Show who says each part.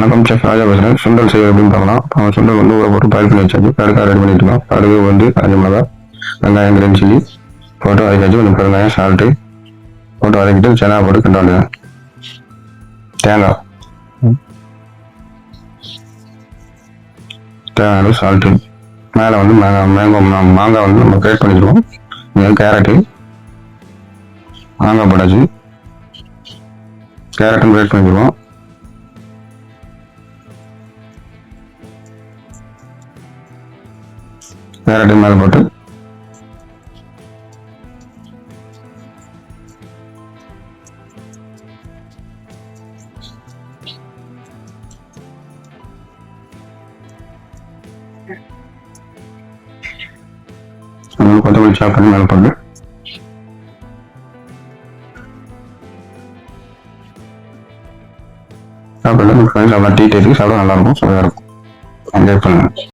Speaker 1: வணக்கம் செஃப் ராஜா பேசுகிறேன். சுண்டல் செய்வது அப்படின்னு பார்க்கலாம். சுண்டல் வந்து ஊற போட்டு பாயில் பண்ணி வச்சாச்சு. கடுக்காக ரெடி பண்ணிட்டு இருக்கோம். கடுகு வந்து காஞ்ச மிளகா, வெங்காயம், கிரீன் சில்லி போட்டு வதக்காச்சு. கொஞ்சம் பெருங்காயம், சால்ட்டு போட்டு வதக்கிட்டு செனா போட்டு கிண்ட வேண்டியது. தேங்காய் தேங்காய் சால்ட்டு மேலே வந்து மாங்காய் வந்து நம்ம கிரேட் பண்ணிடுவோம். கேரட்டு மாங்காய் போட்டாச்சு. கேரட்டும் கிரேட் பண்ணிடுவோம். கேரட்டு மேலே போட்டு கொத்தமல்லி சாப் பண்ணி மேலே போட்டு சாப்பிட டீ டேஸ்ட்டுக்கு சாப்பிட நல்லா இருக்கும். சுவையாக இருக்கும். என்ஜாய் பண்ணுங்க.